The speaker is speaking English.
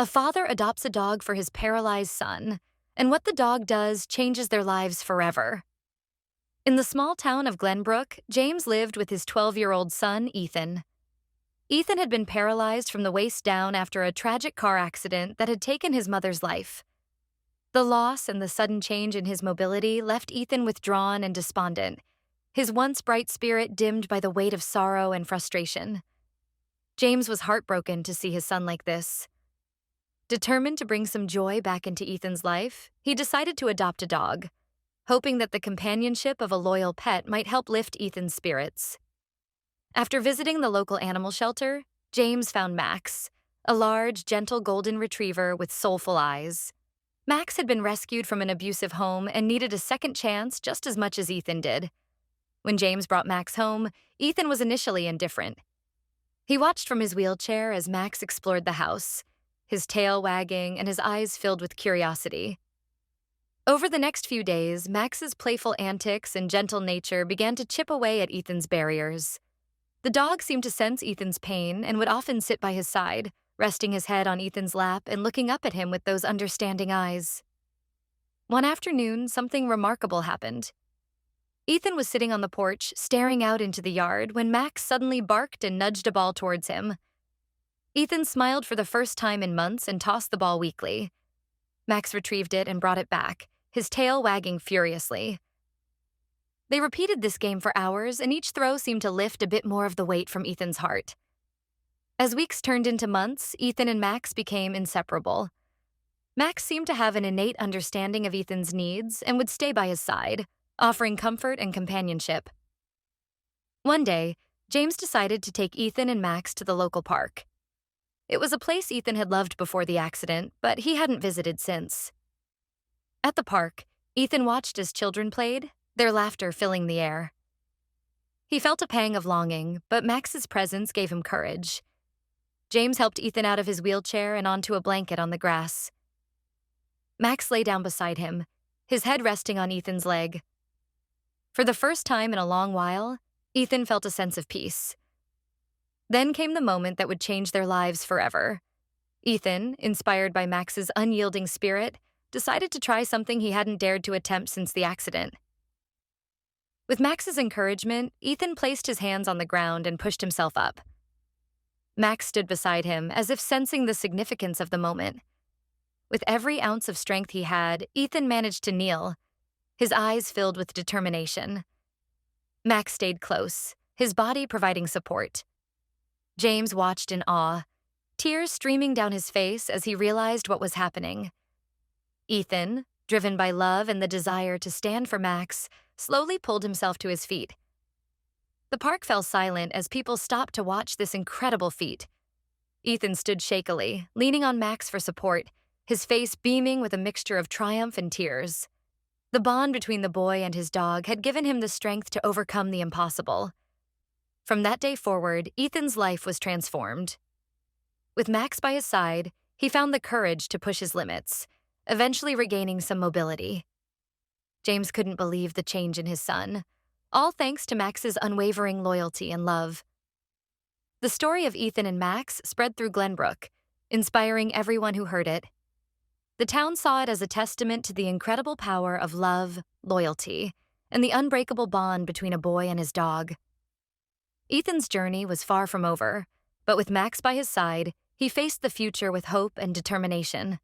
A father adopts a dog for his paralyzed son, and what the dog does changes their lives forever. In the small town of Glenbrook, James lived with his 12-year-old son, Ethan. Ethan had been paralyzed from the waist down after a tragic car accident that had taken his mother's life. The loss and the sudden change in his mobility left Ethan withdrawn and despondent, his once bright spirit dimmed by the weight of sorrow and frustration. James was heartbroken to see his son like this. Determined to bring some joy back into Ethan's life, he decided to adopt a dog, hoping that the companionship of a loyal pet might help lift Ethan's spirits. After visiting the local animal shelter, James found Max, a large, gentle golden retriever with soulful eyes. Max had been rescued from an abusive home and needed a second chance just as much as Ethan did. When James brought Max home, Ethan was initially indifferent. He watched from his wheelchair as Max explored the house, his tail wagging and his eyes filled with curiosity. Over the next few days, Max's playful antics and gentle nature began to chip away at Ethan's barriers. The dog seemed to sense Ethan's pain and would often sit by his side, resting his head on Ethan's lap and looking up at him with those understanding eyes. One afternoon, something remarkable happened. Ethan was sitting on the porch, staring out into the yard, when Max suddenly barked and nudged a ball towards him. Ethan smiled for the first time in months and tossed the ball weakly. Max retrieved it and brought it back, his tail wagging furiously. They repeated this game for hours, and each throw seemed to lift a bit more of the weight from Ethan's heart. As weeks turned into months, Ethan and Max became inseparable. Max seemed to have an innate understanding of Ethan's needs and would stay by his side, offering comfort and companionship. One day, James decided to take Ethan and Max to the local park. It was a place Ethan had loved before the accident, but he hadn't visited since. At the park, Ethan watched as children played, their laughter filling the air. He felt a pang of longing, but Max's presence gave him courage. James helped Ethan out of his wheelchair and onto a blanket on the grass. Max lay down beside him, his head resting on Ethan's leg. For the first time in a long while, Ethan felt a sense of peace. Then came the moment that would change their lives forever. Ethan, inspired by Max's unyielding spirit, decided to try something he hadn't dared to attempt since the accident. With Max's encouragement, Ethan placed his hands on the ground and pushed himself up. Max stood beside him, as if sensing the significance of the moment. With every ounce of strength he had, Ethan managed to kneel, his eyes filled with determination. Max stayed close, his body providing support. James watched in awe, tears streaming down his face as he realized what was happening. Ethan, driven by love and the desire to stand for Max, slowly pulled himself to his feet. The park fell silent as people stopped to watch this incredible feat. Ethan stood shakily, leaning on Max for support, his face beaming with a mixture of triumph and tears. The bond between the boy and his dog had given him the strength to overcome the impossible. From that day forward, Ethan's life was transformed. With Max by his side, he found the courage to push his limits, eventually regaining some mobility. James couldn't believe the change in his son, all thanks to Max's unwavering loyalty and love. The story of Ethan and Max spread through Glenbrook, inspiring everyone who heard it. The town saw it as a testament to the incredible power of love, loyalty, and the unbreakable bond between a boy and his dog. Ethan's journey was far from over, but with Max by his side, he faced the future with hope and determination.